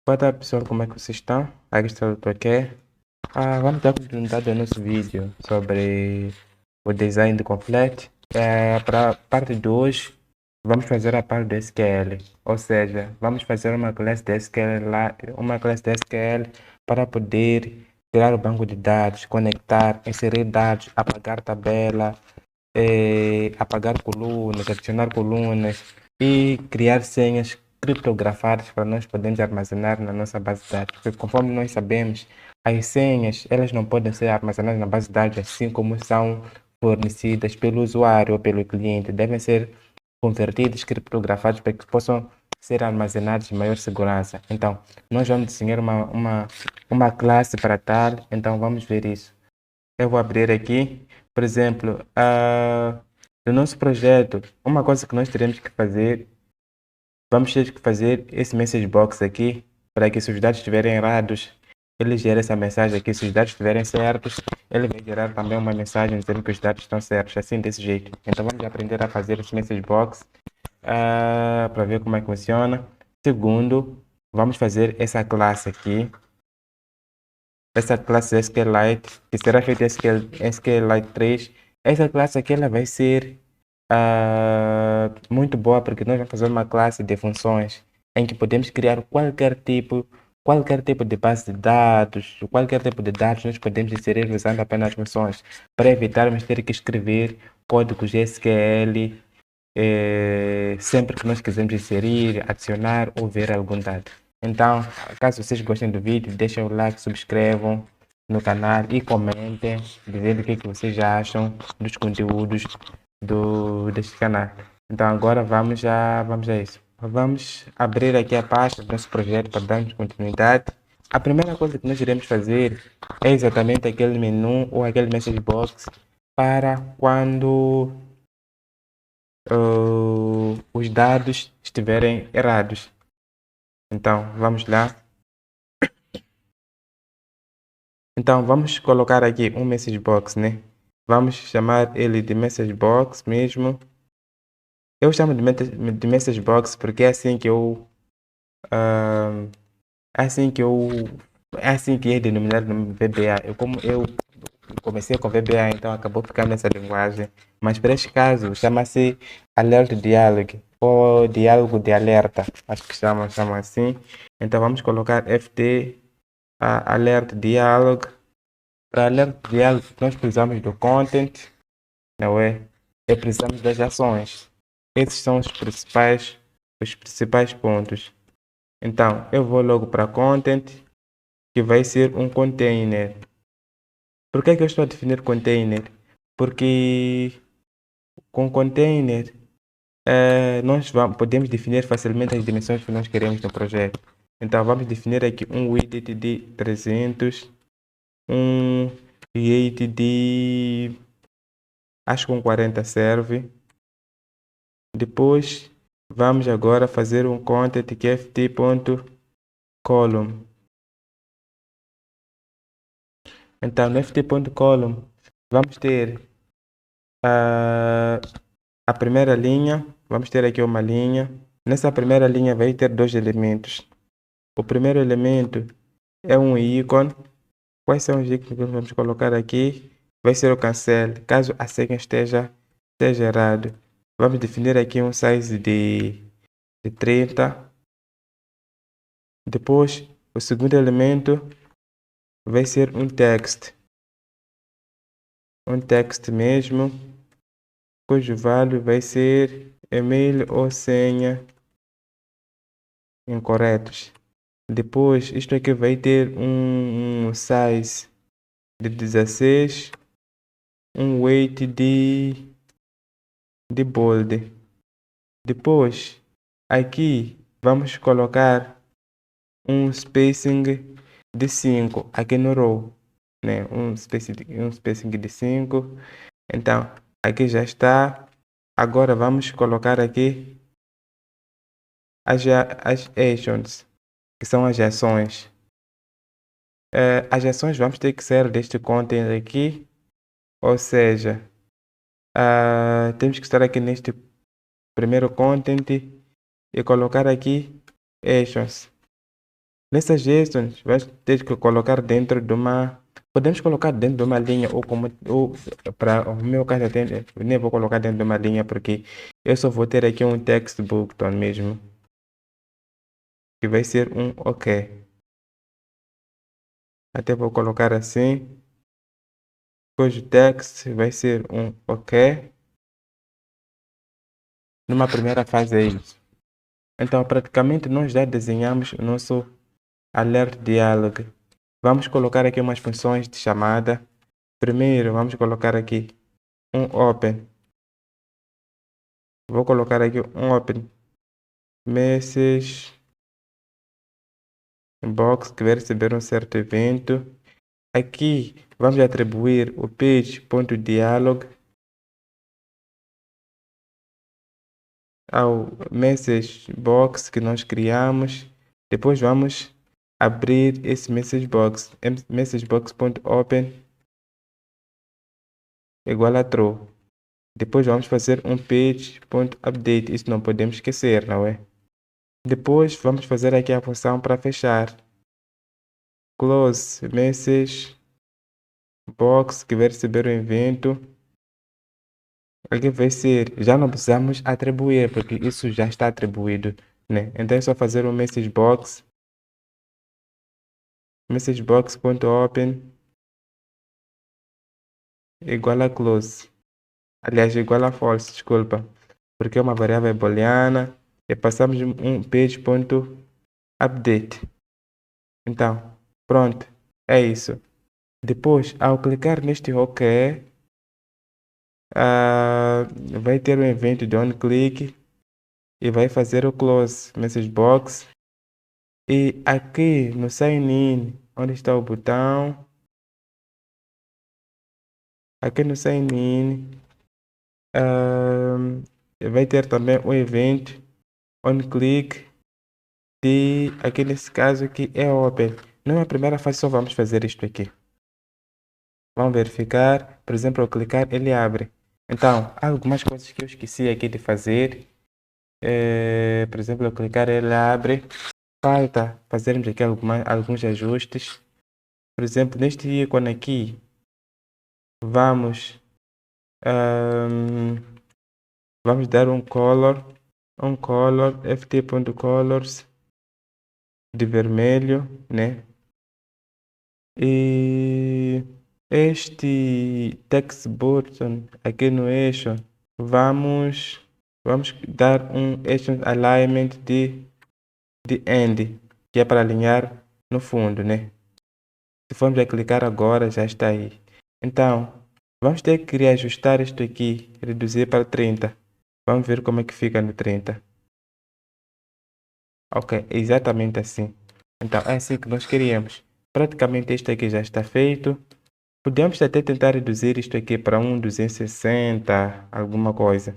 Boa tarde, pessoal, como é que vocês estão? Aqui está o Dr. Ké. Vamos dar continuidade ao nosso vídeo sobre o design de complete. Para a parte de hoje, vamos fazer a parte do SQL, ou seja, vamos fazer uma classe de SQL lá, uma classe de SQL para poder criar o banco de dados, conectar, inserir dados, apagar tabela, apagar colunas, adicionar colunas e criar senhas criptografadas para nós podermos armazenar na nossa base de dados. Porque conforme nós sabemos, as senhas, elas não podem ser armazenadas na base de dados assim como são fornecidas pelo usuário ou pelo cliente. Devem ser convertidas, criptografadas para que possam ser armazenados em maior segurança. Então, nós vamos desenhar uma classe para tal, então vamos ver isso. Eu vou abrir aqui, por exemplo, no nosso projeto, uma coisa que nós teremos que fazer, vamos ter que fazer esse message box aqui, para que se os dados estiverem errados, ele gere essa mensagem aqui. Se os dados estiverem certos, ele vai gerar também uma mensagem dizendo que os dados estão certos, assim desse jeito. Então vamos aprender a fazer esse message box, para ver como é que funciona. Segundo, vamos fazer essa classe aqui. Essa classe SQLite, que será feita em SQLite 3, essa classe aqui ela vai ser muito boa porque nós vamos fazer uma classe de funções em que podemos criar qualquer tipo de base de dados, qualquer tipo de dados nós podemos inserir usando apenas funções, para evitarmos ter que escrever códigos SQL sempre que nós quisermos inserir, adicionar ou ver algum dado. Então, caso vocês gostem do vídeo, deixem o like, subscrevam no canal e comentem dizendo o que, que vocês acham dos conteúdos deste canal. Então agora vamos a isso. Vamos abrir aqui a pasta do nosso projeto para darmos continuidade. A primeira coisa que nós iremos fazer é exatamente aquele menu ou aquele message box para quando os dados estiverem errados. Então, vamos lá. Então, vamos colocar aqui um message box, né? Vamos chamar ele de message box mesmo. Eu chamo de message box porque é assim que ah, é assim que eu, é assim que é denominado no VBA. Como eu comecei com VBA, então acabou ficando nessa linguagem. Mas para este caso, chama-se Alert Dialog ou diálogo de alerta. Acho que chamam assim. Então vamos colocar FT Alert Dialog. Para Alert Dialog, nós precisamos do content, não é? E precisamos das ações. Esses são os principais pontos. Então, eu vou logo para content, que vai ser um container. Por que é que eu estou a definir container? Porque com container podemos definir facilmente as dimensões que nós queremos no projeto. Então vamos definir aqui um width de 300, um height de acho que um 40 serve. Depois vamos agora fazer um content que é ft.column. Então no ft.column vamos ter a primeira linha, vamos ter aqui uma linha. Nessa primeira linha vai ter dois elementos. O primeiro elemento é um ícone. Quais são os ícones que vamos colocar aqui? Vai ser o cancel. Caso a senha esteja errado, vamos definir aqui um size de 30. Depois, o segundo elemento vai ser um text. Um text mesmo, cujo valor vai ser e-mail ou senha incorretos. Depois, isto aqui vai ter um size de 16, um weight de bold. Depois, aqui vamos colocar um spacing de 5 aqui no row, né? Um spacing de 5. Então, aqui já está. Agora vamos colocar aqui as actions, que são as ações. As ações vamos ter que ser deste content aqui, ou seja, temos que estar aqui neste primeiro content e colocar aqui actions. Nessas JSONs, vais ter que colocar dentro de uma. Podemos colocar dentro de uma linha, ou para o meu caso, até, nem vou colocar dentro de uma linha, porque eu só vou ter aqui um textbook mesmo, que vai ser um OK. Até vou colocar assim. Depois o text vai ser um OK. Numa primeira fase é isso. Então, praticamente, nós já desenhamos o nosso alert dialog. Vamos colocar aqui umas funções de chamada. Primeiro, vamos colocar aqui um open. Vou colocar aqui um open message box que vai receber um certo evento. Aqui vamos atribuir o page.dialog ao message box que nós criamos. Depois vamos abrir esse message box.open igual a true. Depois vamos fazer um page.update. Isso não podemos esquecer, não é? Depois vamos fazer aqui a função para fechar. Close message box que vai receber o evento. Aqui vai ser, já não precisamos atribuir, porque isso já está atribuído, né? Então é só fazer um messagebox.open igual a close. Aliás, igual a false, desculpa, porque é uma variável booleana e passamos um page.update. Então, pronto, é isso. Depois, ao clicar neste OK, vai ter um evento de onClick e vai fazer o close message box. E aqui no sign in, onde está o botão? Aqui no sign in, vai ter também um evento onClick e aqui nesse caso aqui é open. Numa primeira fase só vamos fazer isto aqui. Vamos verificar, por exemplo, ao clicar ele abre. Então, há algumas coisas que eu esqueci aqui de fazer. Por exemplo, ao clicar ele abre. Falta fazermos aqui alguns ajustes. Por exemplo, neste ícone aqui, vamos dar um color ft.colors de vermelho, né? E este text button aqui no eixo, vamos dar um action alignment de end, que é para alinhar no fundo, né? Se formos a clicar agora, já está aí. Então, vamos ter que reajustar isto aqui, reduzir para 30. Vamos ver como é que fica no 30. Ok, é exatamente assim. Então, é assim que nós queríamos. Praticamente isto aqui já está feito. Podemos até tentar reduzir isto aqui para 260, alguma coisa.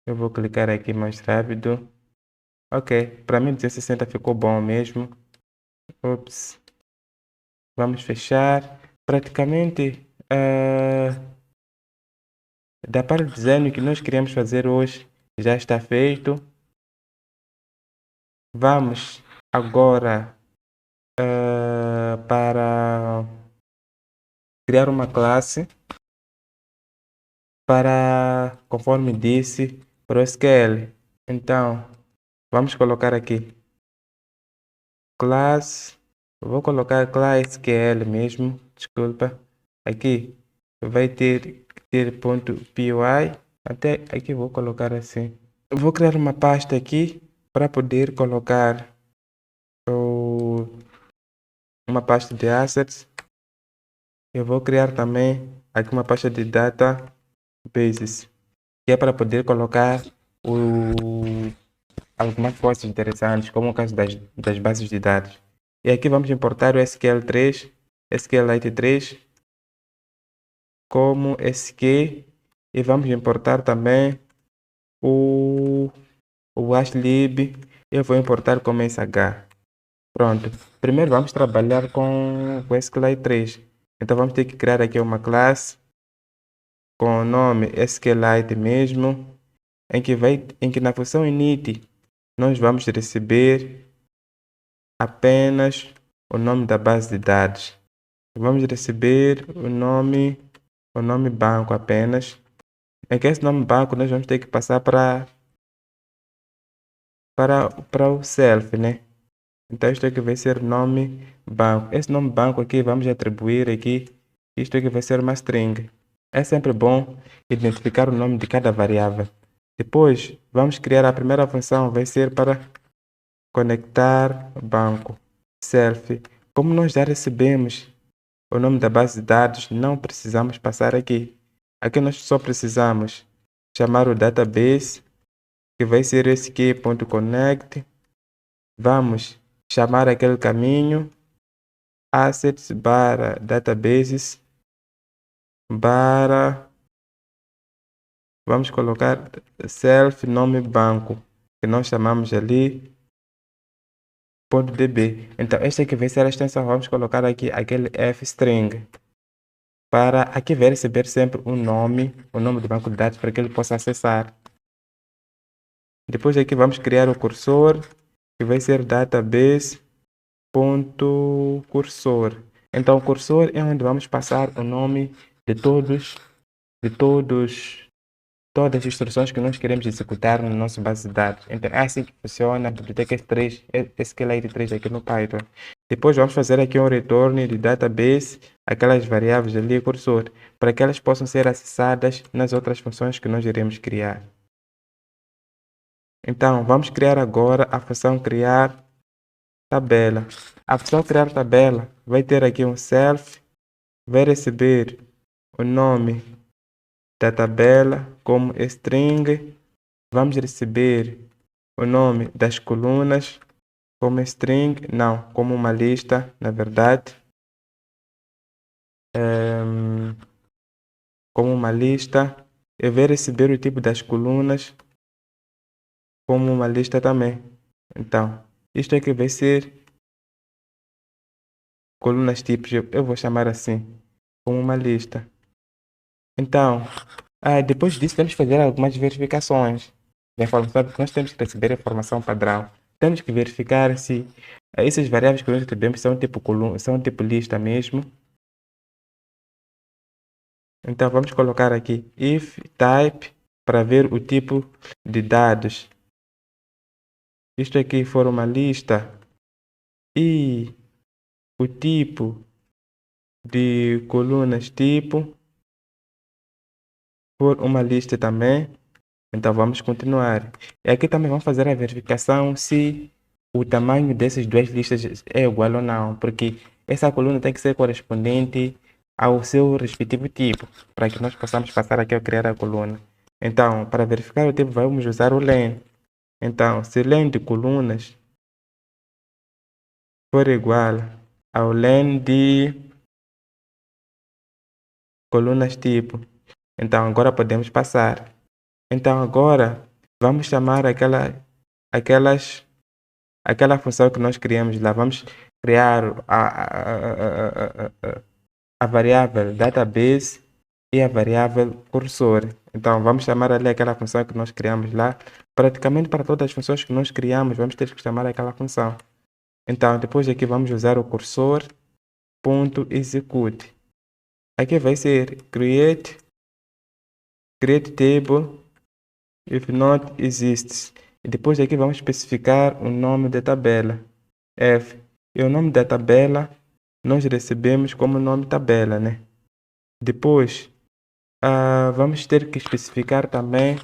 Eu vou clicar aqui mais rápido. Ok, para mim 260 ficou bom mesmo. Ops. Vamos fechar. Praticamente, da parte do desenho que nós queríamos fazer hoje, já está feito. Vamos agora para criar uma classe para, conforme disse, para o SQL. Então, vamos colocar aqui class, vou colocar class SQL mesmo, desculpa. Aqui vai ter ponto .py, até aqui vou colocar assim. Eu vou criar uma pasta aqui para poder colocar uma pasta de assets. Eu vou criar também aqui uma pasta de databases, que é para poder colocar algumas coisas interessantes, como o caso das bases de dados. E aqui vamos importar o SQL3, SQLite3 como SQ, e vamos importar também o hashlib. Eu vou importar como SH. Pronto. Primeiro vamos trabalhar com o SQLite3. Então vamos ter que criar aqui uma classe com o nome SQLite mesmo, em que na função init nós vamos receber apenas o nome da base de dados. Vamos receber o nome banco apenas. É que esse nome banco nós vamos ter que passar para o self, né? Então isto aqui vai ser nome banco. Esse nome banco aqui vamos atribuir aqui. Isto aqui vai ser uma string. É sempre bom identificar o nome de cada variável. Depois vamos criar a primeira função, vai ser para conectar banco self. Como nós já recebemos o nome da base de dados, não precisamos passar aqui. Aqui nós só precisamos chamar o database, que vai ser esse aqui, .connect. Vamos chamar aquele caminho, assets barra databases, barra, vamos colocar self nome banco, que nós chamamos ali, .db. Então, esta aqui vai ser a extensão, vamos colocar aqui aquele fstring, para aqui vai receber sempre o nome do banco de dados para que ele possa acessar. Depois aqui vamos criar o cursor, que vai ser database.cursor. Então, o cursor é onde vamos passar o nome de todas as instruções que nós queremos executar no nosso base de dados. Então, é assim que funciona a biblioteca S3, SQLite3 aqui no Python. Depois vamos fazer aqui um return de database, aquelas variáveis ali, cursor, para que elas possam ser acessadas nas outras funções que nós iremos criar. Então, vamos criar agora a função criar tabela. A função criar tabela vai ter aqui um self, vai receber o nome da tabela como string. Vamos receber o nome das colunas como string, não, como uma lista, na verdade. Como uma lista. Eu vou receber o tipo das colunas como uma lista também. Então, isto aqui vai ser colunas tipos, eu vou chamar assim, como uma lista. Então, depois disso temos que fazer algumas verificações da informação, porque nós temos que receber a informação padrão. Temos que verificar se essas variáveis que nós recebemos são tipo coluna, são tipo lista mesmo. Então vamos colocar aqui if type para ver o tipo de dados. Isto aqui for uma lista e o tipo de colunas tipo for uma lista também. Então vamos continuar. E aqui também vamos fazer a verificação se o tamanho dessas duas listas é igual ou não, porque essa coluna tem que ser correspondente ao seu respectivo tipo, para que nós possamos passar aqui a criar a coluna. Então, para verificar o tipo, vamos usar o len. Então, se len de colunas for igual ao len de colunas tipo, então agora podemos passar. Então agora vamos chamar aquela função que nós criamos lá. Vamos criar a variável database e a variável cursor. Então vamos chamar ali aquela função que nós criamos lá. Praticamente para todas as funções que nós criamos, vamos ter que chamar aquela função. Então depois aqui vamos usar o cursor.execute. Aqui vai ser create table if not exists. E depois aqui vamos especificar o nome da tabela. F. E o nome da tabela nós recebemos como nome tabela, né? Depois vamos ter que especificar também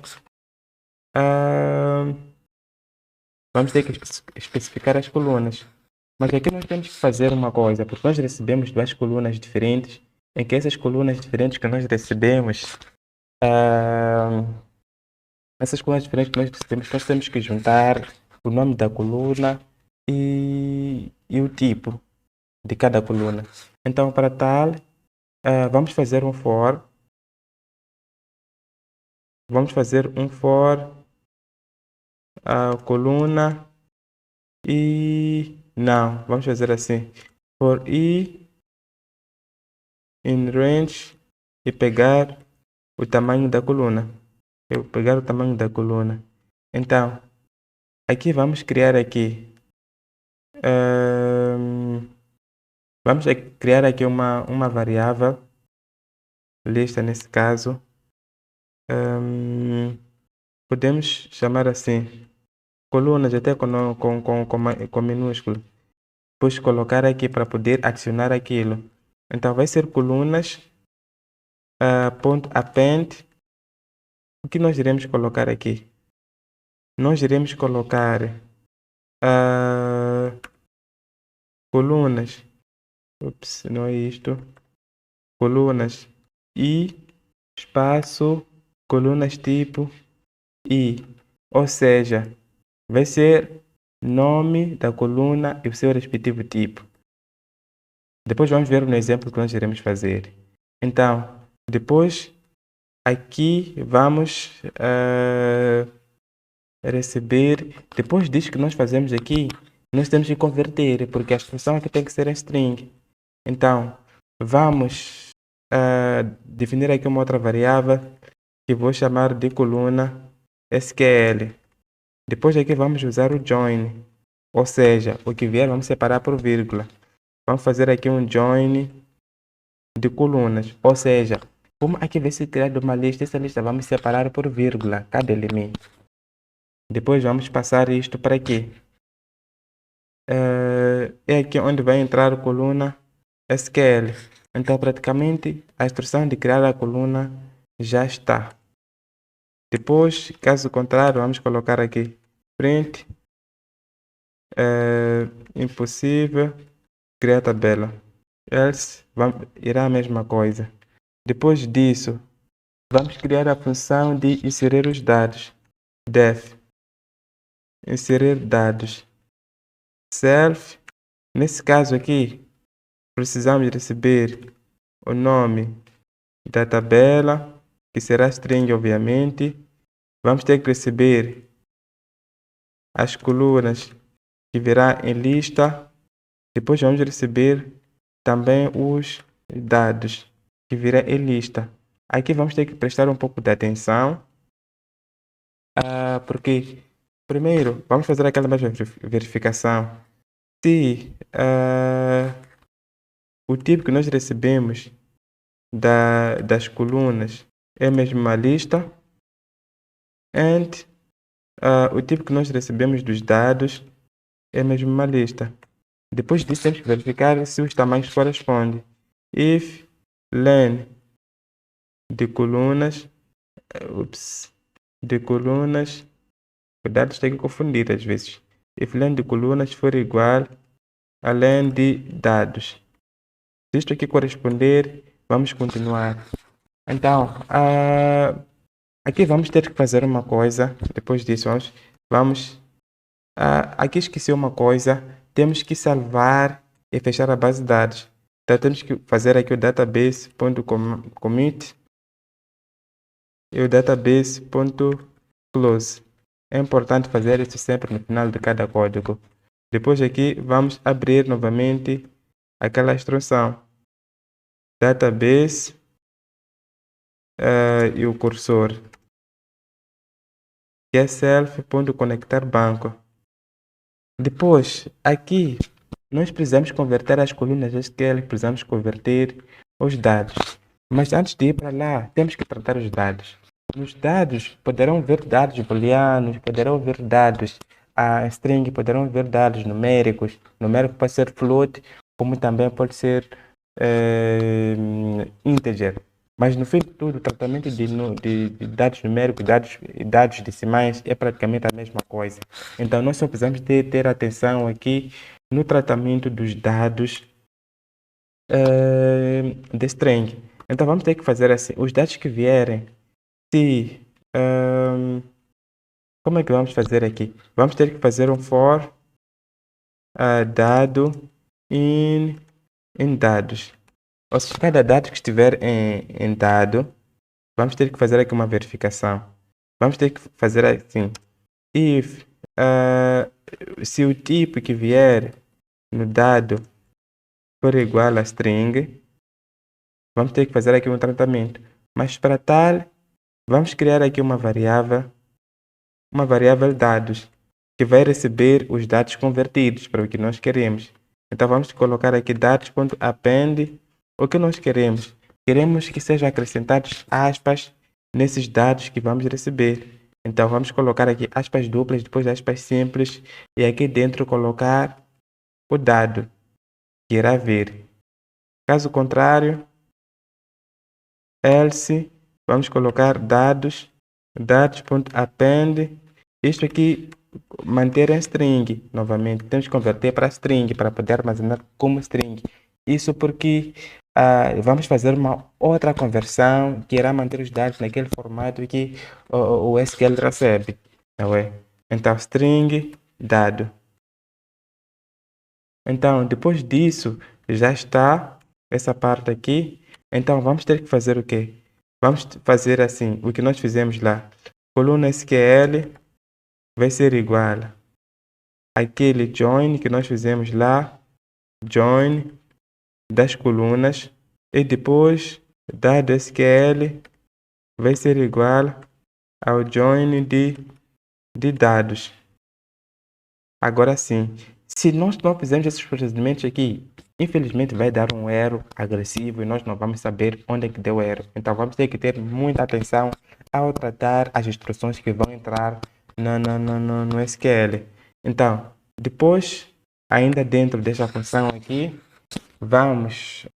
vamos ter que especificar as colunas. Mas aqui nós temos que fazer uma coisa, porque nós recebemos duas colunas diferentes, em que essas colunas diferentes que nós recebemos essas colunas diferentes que nós temos que juntar o nome da coluna e o tipo de cada coluna. Então, para tal, vamos fazer um for. Vamos fazer um for coluna e... Não, vamos fazer assim. For i in range e pegar o tamanho da coluna. Eu vou pegar o tamanho da coluna. Então, aqui vamos criar aqui Vamos criar aqui uma variável, lista nesse caso. Podemos chamar assim, colunas até com minúsculo. Depois colocar aqui para poder adicionar aquilo. Então vai ser colunas, ponto append. O que nós iremos colocar aqui? Nós iremos colocar colunas. Ups, não é isto. Colunas e espaço, colunas tipo e. Ou seja, vai ser nome da coluna e o seu respectivo tipo. Depois vamos ver no exemplo que nós iremos fazer. Então, depois aqui vamos receber. Depois disso que nós fazemos aqui, nós temos que converter, porque a expressão aqui tem que ser em string. Então, vamos definir aqui uma outra variável que vou chamar de coluna SQL. Depois aqui vamos usar o join, ou seja, o que vier vamos separar por vírgula. Vamos fazer aqui um join de colunas, ou seja, como aqui vai ser criada uma lista, essa lista vamos separar por vírgula cada elemento. Depois vamos passar isto para aqui. É aqui onde vai entrar a coluna SQL. Então, praticamente, a instrução de criar a coluna já está. Depois, caso contrário, vamos colocar aqui print impossível criar tabela. Else irá a mesma coisa. Depois disso, vamos criar a função de inserir os dados. Def inserir dados. Self, nesse caso aqui, precisamos receber o nome da tabela, que será string, obviamente. Vamos ter que receber as colunas, que virá em lista. Depois vamos receber também os dados, que virá em lista. Aqui vamos ter que prestar um pouco de atenção, porque primeiro vamos fazer aquela mesma verificação. Se o tipo que nós recebemos das colunas é mesmo uma lista, and o tipo que nós recebemos dos dados é mesmo uma lista. Depois disso temos que verificar se os tamanhos correspondem. If len de colunas, cuidado, tem que confundir às vezes. If len de colunas for igual a len de dados. Se isto aqui corresponder, vamos continuar. Então, aqui vamos ter que fazer uma coisa. Depois disso, aqui esqueci uma coisa. Temos que salvar e fechar a base de dados. Então, temos que fazer aqui o database.commit e o database.close. É importante fazer isso sempre no final de cada código. Depois aqui, vamos abrir novamente aquela instrução. Database e o cursor, que é self.conectar banco. Depois, aqui, nós precisamos converter as colunas SQL, precisamos converter os dados. Mas antes de ir para lá, temos que tratar os dados. Nos dados, poderão ver dados booleanos, poderão ver dados string, poderão ver dados numéricos. Numérico pode ser float, como também pode ser integer. Mas no fim de tudo, o tratamento de dados numéricos, dados decimais é praticamente a mesma coisa. Então nós só precisamos ter atenção aqui no tratamento dos dados de string. Então vamos ter que fazer assim, os dados que vierem, como é que vamos fazer aqui? Vamos ter que fazer um for dado in dados. Ou seja, cada dado que estiver em dado, vamos ter que fazer aqui uma verificação. Vamos ter que fazer assim. If se o tipo que vier no dado for igual a string, vamos ter que fazer aqui um tratamento. Mas para tal, vamos criar aqui uma variável dados, que vai receber os dados convertidos para o que nós queremos. Então vamos colocar aqui dados.append. O que nós queremos? Queremos que sejam acrescentados aspas nesses dados que vamos receber. Então vamos colocar aqui aspas duplas, depois aspas simples, e aqui dentro colocar o dado que irá vir. Caso contrário, else, vamos colocar dados.append. Isto aqui manter em string, novamente, temos que converter para string, para poder armazenar como string. Isso porque vamos fazer uma outra conversão que irá manter os dados naquele formato que o SQL recebe, não é? Então, string, dado. Então, depois disso, já está essa parte aqui. Então, vamos ter que fazer o quê? Vamos fazer assim, o que nós fizemos lá. Coluna SQL vai ser igual àquele join que nós fizemos lá. Join das colunas. E depois, dado SQL vai ser igual ao join de dados. Agora sim, se nós não fizermos esses procedimentos aqui, infelizmente vai dar um erro agressivo e nós não vamos saber onde é que deu o erro. Então vamos ter que ter muita atenção ao tratar as instruções que vão entrar no SQL. Então, depois, ainda dentro desta função aqui, vamos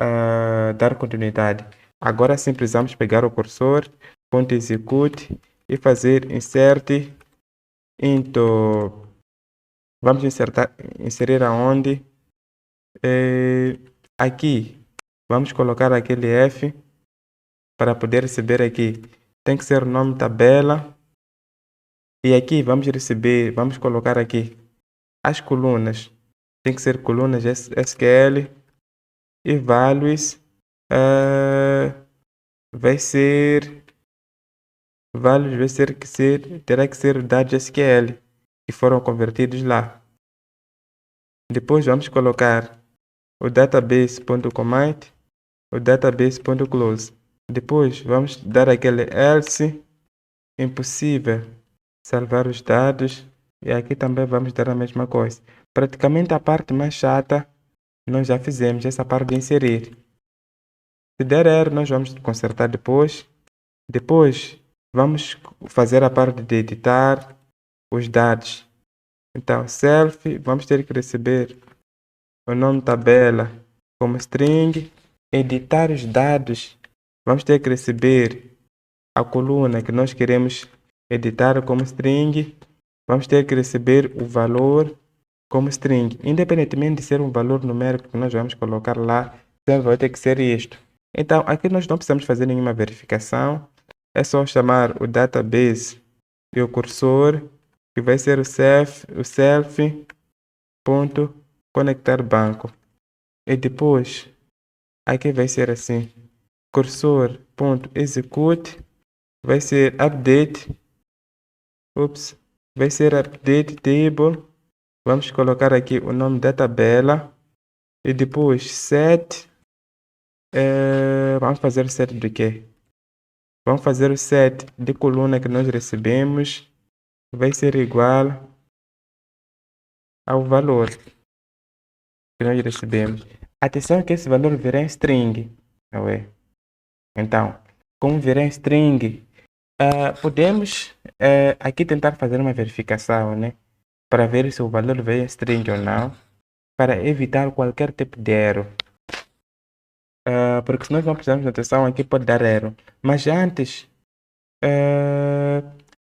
dar continuidade. Agora sim precisamos pegar o cursor, ponto execute e fazer insert into. Vamos inserir aonde? Aqui. Vamos colocar aquele F para poder receber aqui. Tem que ser o nome tabela. E aqui vamos colocar aqui as colunas. Tem que ser colunas SQL e values. Terá que ser dados SQL que foram convertidos lá. Depois vamos colocar o database.commit, o database.close. Depois vamos dar aquele else, impossível salvar os dados, e aqui também vamos dar a mesma coisa. Praticamente a parte mais chata nós já fizemos, essa parte de inserir. Se der erro, nós vamos consertar depois. Depois vamos fazer a parte de editar os dados. Então, self, vamos ter que receber o nome tabela como string, editar os dados, vamos ter que receber a coluna que nós queremos editar como string, vamos ter que receber o valor como string, independentemente de ser um valor numérico que nós vamos colocar lá, sempre vai ter que ser isto. Então, aqui nós não precisamos fazer nenhuma verificação, é só chamar o database e o cursor, que vai ser o self.conectar banco. E depois, aqui vai ser assim, cursor.execute, vai ser update, vai ser update table, vamos colocar aqui o nome da tabela, e depois set, vamos fazer o set de quê? Vamos fazer o set de coluna que nós recebemos, vai ser igual ao valor que nós recebemos. Atenção que esse valor virá em string, não é? Então, como virá em string, podemos aqui tentar fazer uma verificação, né? Para ver se o valor veio em string ou não, para evitar qualquer tipo de erro. Porque se nós não precisarmos de atenção, aqui pode dar erro. Mas antes,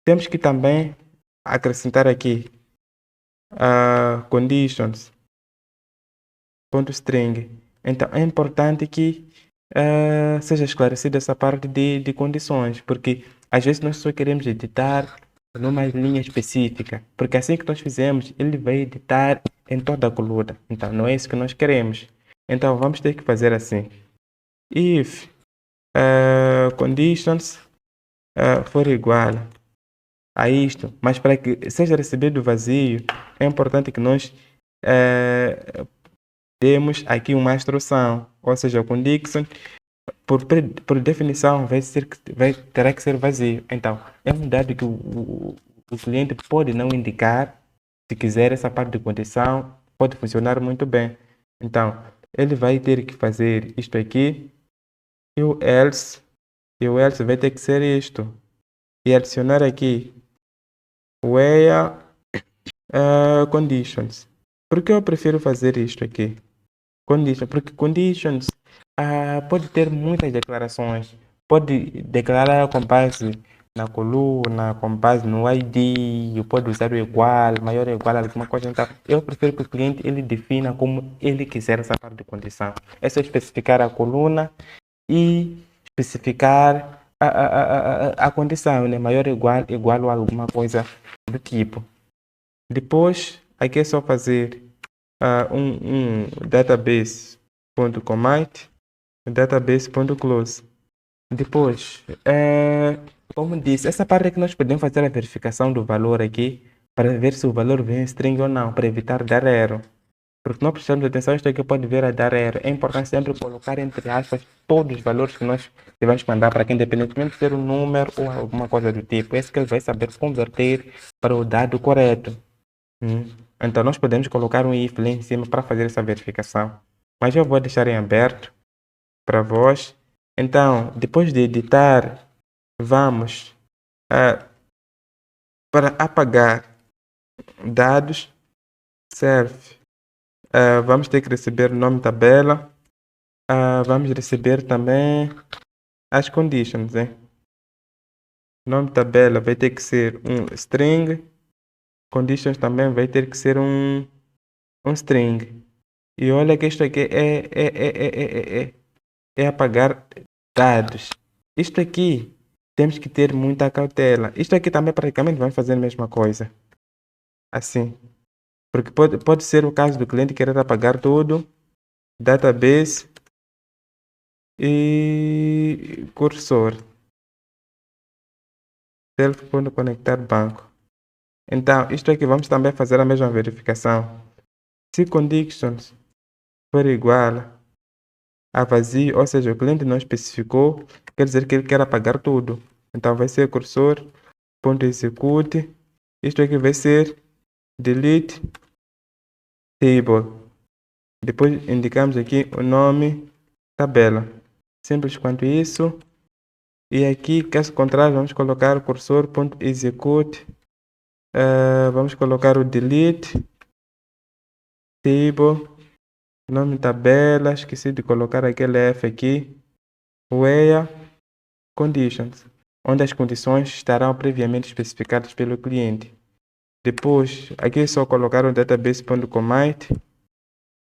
temos que também acrescentar aqui conditions.string. Então, é importante que seja esclarecida essa parte de condições, porque às vezes nós só queremos editar numa linha específica, porque assim que nós fizemos, ele vai editar em toda a coluna. Então, não é isso que nós queremos. Então, vamos ter que fazer assim. If conditions for igual a isto, mas para que seja recebido vazio, é importante que nós demos aqui uma instrução, ou seja, o condition, por definição, terá que ser vazio. Então, é um dado que o cliente pode não indicar, se quiser essa parte de condição, pode funcionar muito bem. Então, ele vai ter que fazer isto aqui e o else vai ter que ser isto. E adicionar aqui where conditions. Por que eu prefiro fazer isto aqui? Porque conditions pode ter muitas declarações. Pode declarar com base na coluna, com base no ID, pode usar o igual, maior ou igual, alguma coisa. Então, eu prefiro que o cliente ele defina como ele quiser essa parte de condição. É só especificar a coluna e especificar a condição, né? Maior ou igual ou alguma coisa do tipo. Depois, aqui é só fazer um database.commit, database.close. Depois, como disse, essa parte é que nós podemos fazer a verificação do valor aqui para ver se o valor vem em string ou não, para evitar dar erro. Porque nós prestamos atenção, isto aqui pode vir a dar erro. É importante sempre colocar entre aspas todos os valores que nós devemos mandar para quem, independentemente de ser um número ou alguma coisa do tipo. Esse que ele vai saber converter para o dado correto. Então, nós podemos colocar um if lá em cima para fazer essa verificação. Mas eu vou deixar em aberto para vós. Então, depois de editar, vamos para apagar dados, serve. Vamos ter que receber nome tabela. Vamos receber também as conditions, hein? Nome tabela vai ter que ser um string. Conditions também vai ter que ser um string. E olha que isto aqui é apagar dados. Isto aqui temos que ter muita cautela. Isto aqui também praticamente vamos fazer a mesma coisa. Assim. Porque pode ser o caso do cliente querer apagar tudo. Database e cursor. Self.conectar banco. Então, isto aqui vamos também fazer a mesma verificação. Se conditions for igual a vazio, ou seja, o cliente não especificou, quer dizer que ele quer apagar tudo. Então vai ser cursor.execute. Isto aqui vai ser delete table. Depois indicamos aqui o nome tabela. Simples quanto isso. E aqui, caso contrário, vamos colocar cursor.execute. Vamos colocar o delete table. Nome tabela. Esqueci de colocar aquele F aqui. Where conditions, onde as condições estarão previamente especificadas pelo cliente. Depois, aqui é só colocar o database.commit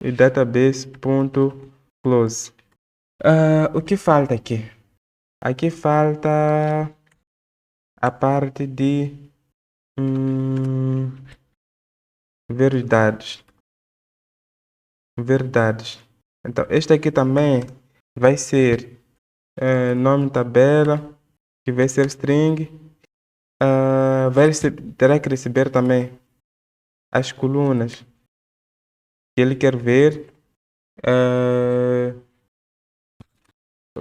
e database.close. O que falta aqui? Aqui falta a parte de ver os dados. Ver dados. Então, este aqui também vai ser nome tabela, que vai ser string. Terá que receber também as colunas que ele quer ver.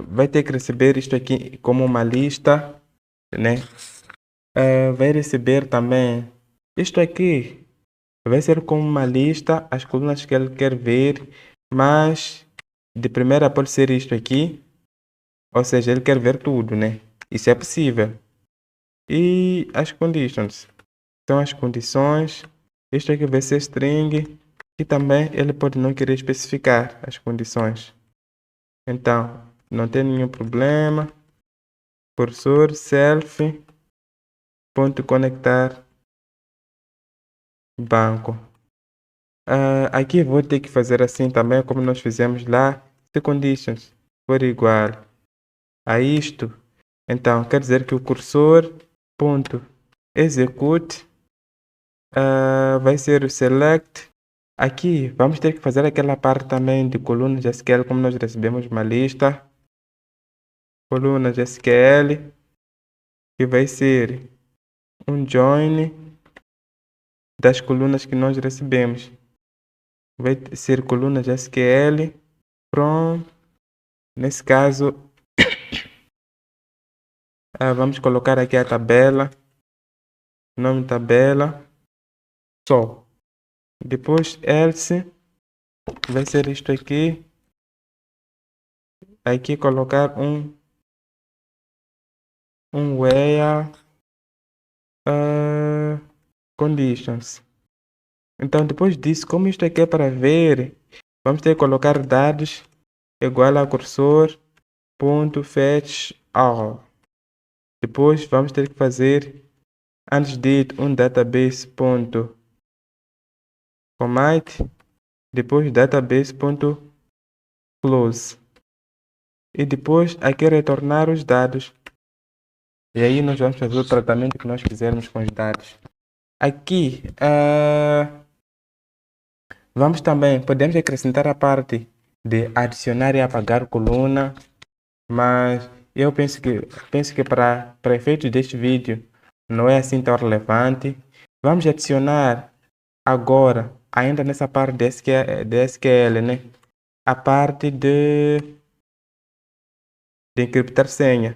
Vai ter que receber isto aqui como uma lista, né? Vai receber também isto aqui. Vai ser como uma lista, as colunas que ele quer ver, mas de primeira pode ser isto aqui. Ou seja, ele quer ver tudo, né? Isso é possível. E as conditions. São as condições. Isto aqui vai ser string. E também ele pode não querer especificar as condições. Então, não tem nenhum problema. Cursor self ponto conectar banco. Aqui vou ter que fazer assim também como nós fizemos lá. Se conditions for igual a isto, então quer dizer que o cursor ponto execute vai ser o select. Aqui vamos ter que fazer aquela parte também de colunas de SQL, como nós recebemos uma lista. Colunas de SQL, que vai ser um join das colunas que nós recebemos. Vai ser colunas de SQL from, nesse caso, vamos colocar aqui a tabela, nome tabela, só. Depois else, vai ser isto aqui. Aqui colocar um where conditions. Então, depois disso, como isto aqui é para ver, vamos ter que colocar dados igual a cursor ponto fetch all. Depois vamos ter que fazer, antes de um database ponto commit, depois database ponto close. E depois aqui retornar os dados. E aí nós vamos fazer o tratamento que nós quisermos com os dados. Aqui, podemos acrescentar a parte de adicionar e apagar coluna, mas eu penso que para efeitos deste vídeo não é assim tão relevante. Vamos adicionar agora, ainda nessa parte de SQL, né? A parte de encriptar senha.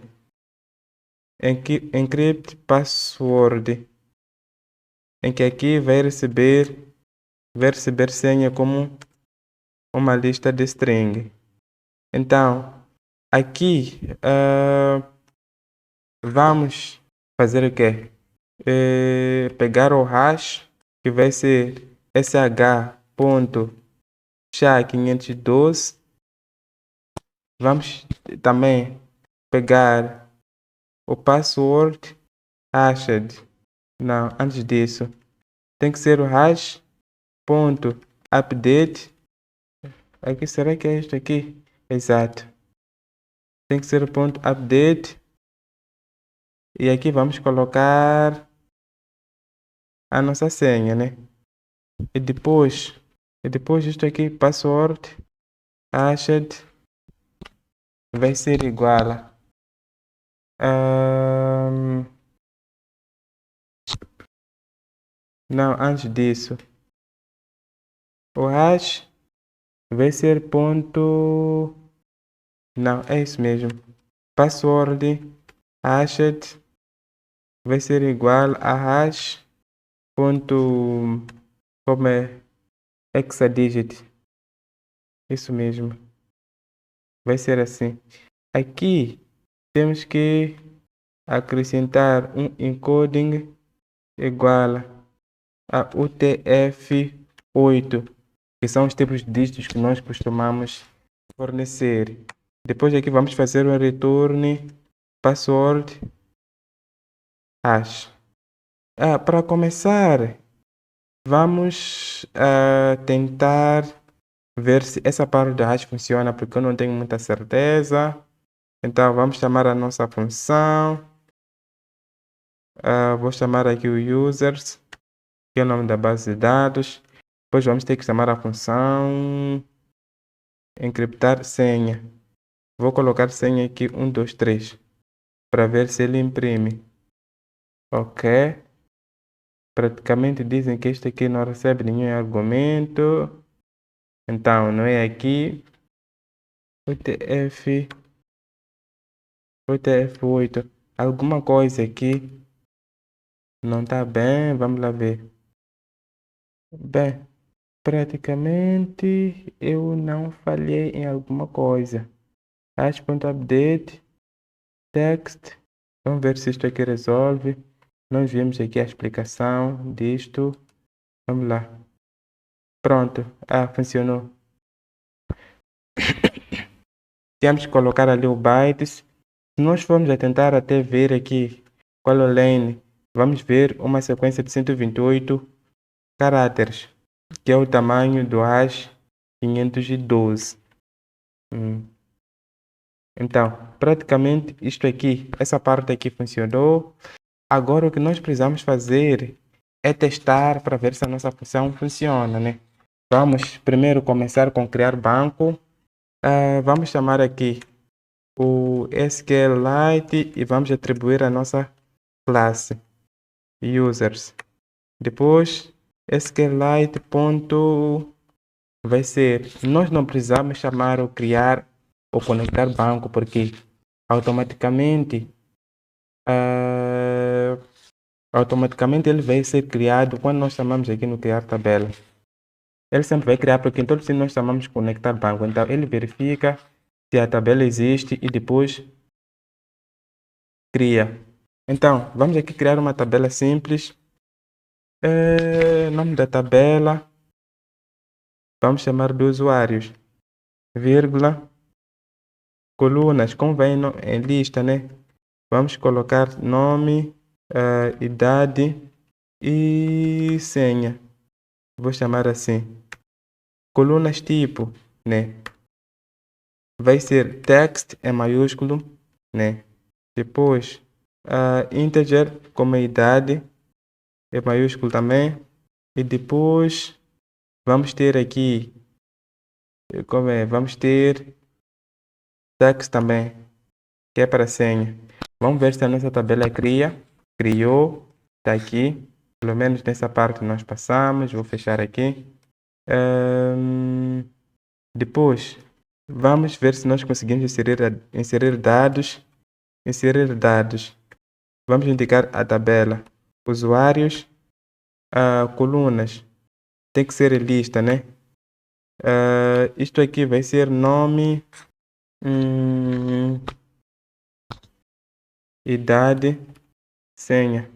Encrypt password, em que aqui vai receber senha como uma lista de string. Então, aqui vamos fazer o quê? Pegar o hash, que vai ser sh.sha512. Vamos também pegar o password hashed. Não, antes disso, tem que ser o hash.update. Aqui, será que é isto aqui? Exato. Tem que ser o ponto update. E aqui vamos colocar a nossa senha, né? E depois isto aqui, password hashed, vai ser igual a não, antes disso, o hash vai ser ponto, não, é isso mesmo, password hashed vai ser igual a hash ponto, como é, hexaddigit, isso mesmo, vai ser assim. Aqui temos que acrescentar um encoding igual a UTF-8, que são os tipos de dígitos que nós costumamos fornecer. Depois aqui vamos fazer um return password hash. Para começar, vamos tentar ver se essa parte da hash funciona, porque eu não tenho muita certeza. Então vamos chamar a nossa função. Vou chamar aqui o users, que é o nome da base de dados. Depois vamos ter que chamar a função encriptar senha. Vou colocar senha aqui 1, 2, 3 para ver se ele imprime. Ok. Praticamente dizem que este aqui não recebe nenhum argumento. Então não é aqui. UTF-8. Alguma coisa aqui não está bem. Vamos lá ver. Bem, praticamente eu não falhei em alguma coisa. Hash.update, text. Vamos ver se isto aqui resolve. Nós vimos aqui a explicação disto. Vamos lá. Pronto. Funcionou. Temos que colocar ali o bytes. Se nós formos a tentar até ver aqui qual é o lane, vamos ver uma sequência de 128 caracteres, que é o tamanho do hash 512. Então, praticamente isto aqui, essa parte aqui funcionou. Agora o que nós precisamos fazer é testar para ver se a nossa função funciona, né? Vamos primeiro começar com criar banco. Vamos chamar aqui o SQLite e vamos atribuir a nossa classe users. Depois SQLite ponto vai ser, nós não precisamos chamar ou criar ou conectar banco, porque automaticamente ele vai ser criado quando nós chamamos aqui no criar tabela. Ele sempre vai criar, porque em todo sítio nós chamamos de conectar banco. Então, ele verifica se a tabela existe e depois cria. Então, vamos aqui criar uma tabela simples. Nome da tabela. Vamos chamar de usuários. Vírgula. Colunas, como vem em lista, né? Vamos colocar nome, idade e senha. Vou chamar assim. Colunas tipo, né? Vai ser text em maiúsculo, né? Depois, integer como a idade, é maiúsculo também. E depois, vamos ter aqui, vamos ter text também, que é para senha. Vamos ver se a nossa tabela criou, está aqui. Pelo menos nessa parte nós passamos. Vou fechar aqui. Depois, vamos ver se nós conseguimos inserir dados. Inserir dados. Vamos indicar a tabela. Usuários, colunas. Tem que ser lista, né? Isto aqui vai ser nome, idade, senha.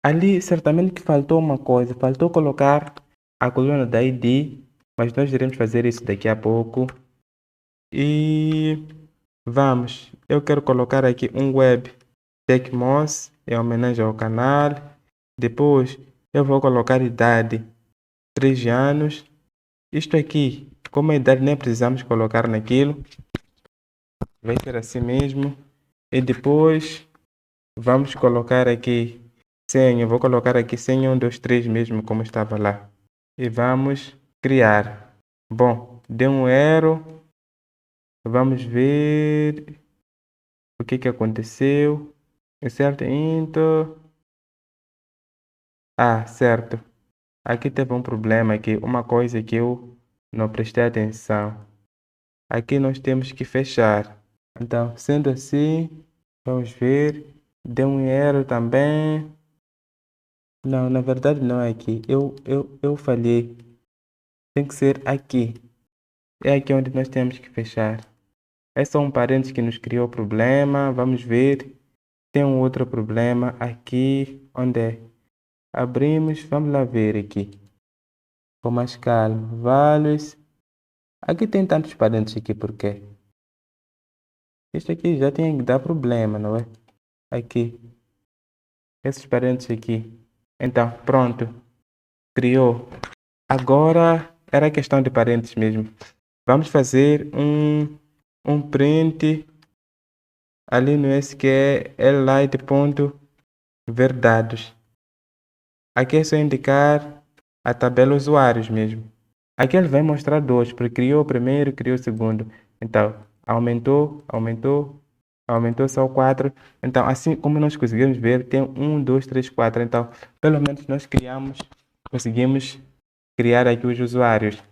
Ali certamente que faltou uma coisa. Faltou colocar a coluna da ID, mas nós iremos fazer isso daqui a pouco. E vamos, eu quero colocar aqui um web Tecmos em homenagem ao canal. Depois eu vou colocar idade 3 anos. Isto aqui, como a idade nem precisamos colocar naquilo, vai ser assim mesmo. E depois vamos colocar aqui senha. Vou colocar aqui senha 1, 2, 3 mesmo como estava lá. E vamos criar. Bom, deu um erro. Vamos ver o que aconteceu. Insert into. Certo. Aqui teve um problema aqui, uma coisa que eu não prestei atenção. Aqui nós temos que fechar. Então, sendo assim, vamos ver. Deu um erro também. Não, na verdade não é aqui. Eu falhei. Tem que ser aqui. É aqui onde nós temos que fechar. É só um parênteses que nos criou problema. Vamos ver. Tem um outro problema aqui. Onde é? Abrimos. Vamos lá ver aqui. Com mais calma. Values. Aqui tem tantos parênteses aqui, por quê? Isso aqui já tem que dar problema, não é? Aqui. Esses parênteses aqui. Então, pronto. Criou. Agora era questão de parênteses mesmo. Vamos fazer um print ali no SQLite.ver dados. Aqui é só indicar a tabela usuários mesmo. Aqui ele vai mostrar dois, porque criou o primeiro, criou o segundo. Então, aumentou só 4. Então, assim como nós conseguimos ver, tem 1, 2, 3, 4. Então, pelo menos nós conseguimos criar aqui os usuários.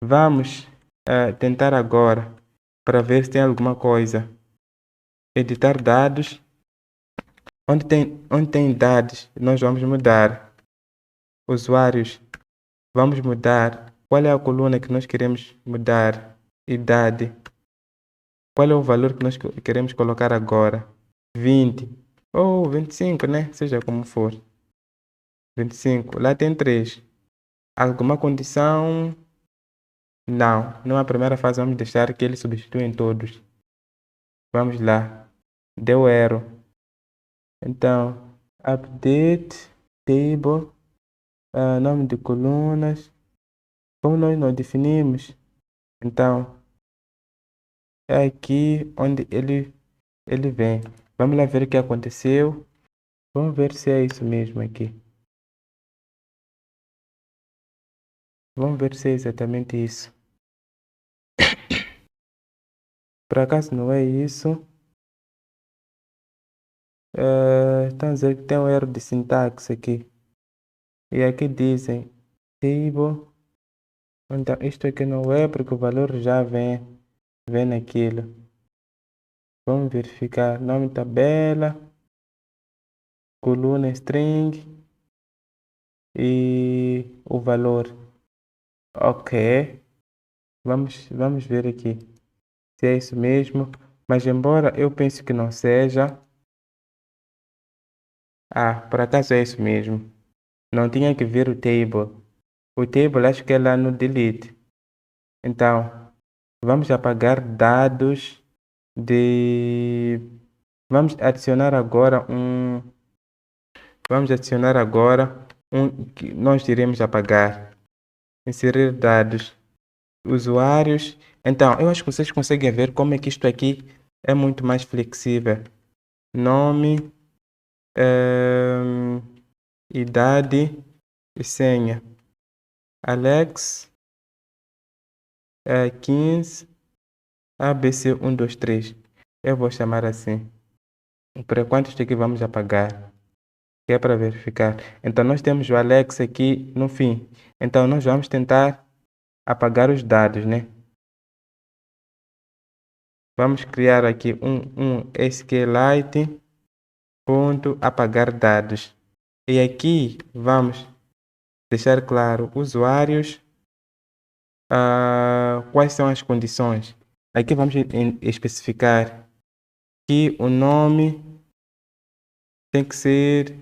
Vamos tentar agora para ver se tem alguma coisa. Editar dados. Onde tem dados, nós vamos mudar. Usuários, vamos mudar. Qual é a coluna que nós queremos mudar? Idade. Qual é o valor que nós queremos colocar agora? 20 ou 25, né? Seja como for. 25. Lá tem 3. Alguma condição? Não. Numa primeira fase, vamos deixar que ele substitua em todos. Vamos lá. Deu erro. Então, update table, nome de colunas. Como nós não definimos, então é aqui onde ele vem. Vamos lá ver o que aconteceu. Vamos ver se é isso mesmo aqui. Vamos ver se é exatamente isso. Por acaso não é isso? Estão a dizer que tem um erro de sintaxe aqui. E aqui dizem table. Então isto aqui não é porque o valor já vem naquilo. Vamos verificar. Nome tabela. Coluna string. e o valor. Ok, vamos ver aqui se é isso mesmo, mas embora eu pense que não seja, por acaso é isso mesmo. Não tinha que ver o table. O table acho que é lá no delete. Então, vamos apagar dados de... Vamos adicionar agora um que nós iremos apagar. Inserir dados. Usuários. Então, eu acho que vocês conseguem ver como é que isto aqui é muito mais flexível. Nome, idade e senha. Alex, 15, ABC123. Eu vou chamar assim. Por enquanto, isto aqui vamos apagar, que é para verificar. Então, nós temos o Alex aqui no fim. Então, nós vamos tentar apagar os dados, né? Vamos criar aqui um SQLite ponto apagar dados. E aqui vamos deixar claro usuários, quais são as condições. Aqui vamos especificar que o nome tem que ser...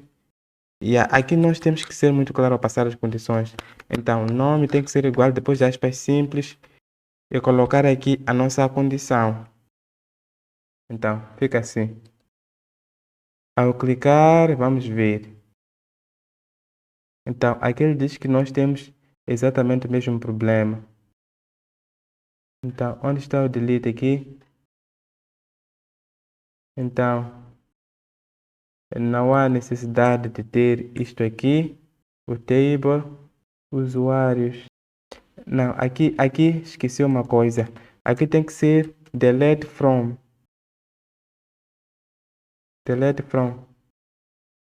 aqui nós temos que ser muito claro ao passar as condições. Então, o nome tem que ser igual, depois de aspas simples, e colocar aqui a nossa condição. Então, fica assim. Ao clicar, vamos ver. Então, aqui ele diz que nós temos exatamente o mesmo problema. Então, onde está o delete aqui? Então, não há necessidade de ter isto aqui. O table, usuários. Não, aqui esqueci uma coisa. Aqui tem que ser delete from. Delete from.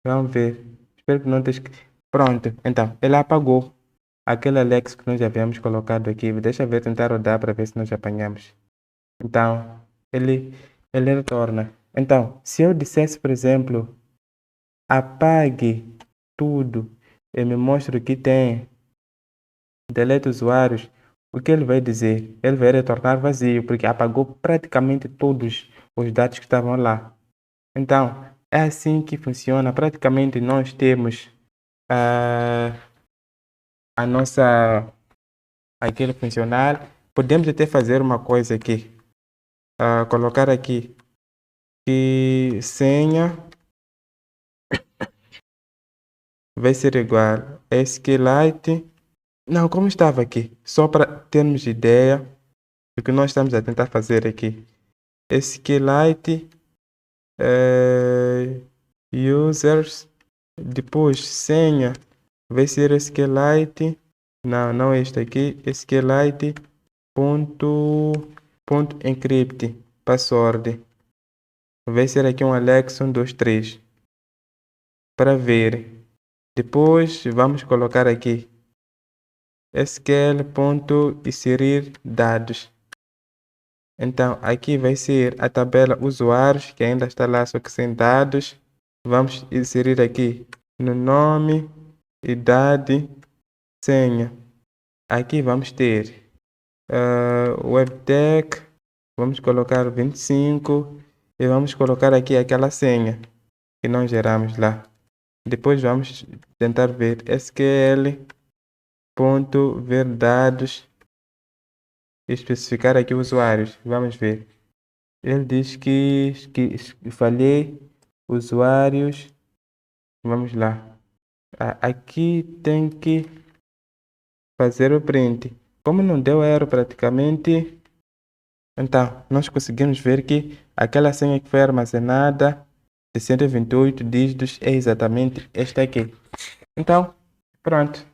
Vamos ver. Espero que não tenha... Pronto. Então, ele apagou aquele Alex que nós já havíamos colocado aqui. Deixa eu ver, tentar rodar para ver se nós apanhamos. Então, ele retorna. Então, se eu dissesse, por exemplo, apague tudo e me mostre o que tem, delete usuários, o que ele vai dizer? Ele vai retornar vazio, porque apagou praticamente todos os dados que estavam lá. Então, é assim que funciona. Praticamente nós temos a nossa... aquele funcional. Podemos até fazer uma coisa aqui. Colocar aqui que senha vai ser igual a SQLite. Não, como estava aqui, só para termos ideia do que nós estamos a tentar fazer aqui. SQLite, users, depois senha, vai ser SQLite, não é este aqui, SQLite ponto encrypt, password, vai ser aqui um Alex 123, para ver. Depois vamos colocar aqui SQL.inserir dados. Então, aqui vai ser a tabela usuários, que ainda está lá, só que sem dados. Vamos inserir aqui no nome, idade, senha. Aqui vamos ter webtech, vamos colocar 25 e vamos colocar aqui aquela senha que nós geramos lá. Depois vamos tentar ver SQL.ver dados e especificar aqui usuários. Vamos ver. Ele diz que falhei usuários. Vamos lá. Aqui tem que fazer o print. Como não deu erro praticamente, então nós conseguimos ver que aquela senha que foi armazenada de 128 dígitos é exatamente esta aqui. Então, pronto.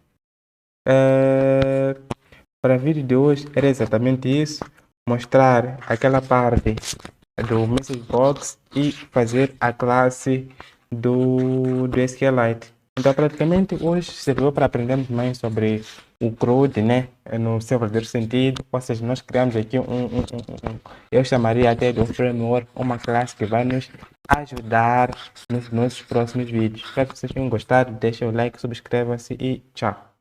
Para o vídeo de hoje era exatamente isso. Mostrar aquela parte do message box e fazer a classe do SQLite. Então, praticamente hoje serviu para aprendermos mais sobre o crude, né? No seu verdadeiro sentido. Ou seja, nós criamos aqui eu chamaria até de um framework, uma classe que vai nos ajudar nos nossos próximos vídeos. Espero que vocês tenham gostado. Deixem o like, subscrevam-se e tchau.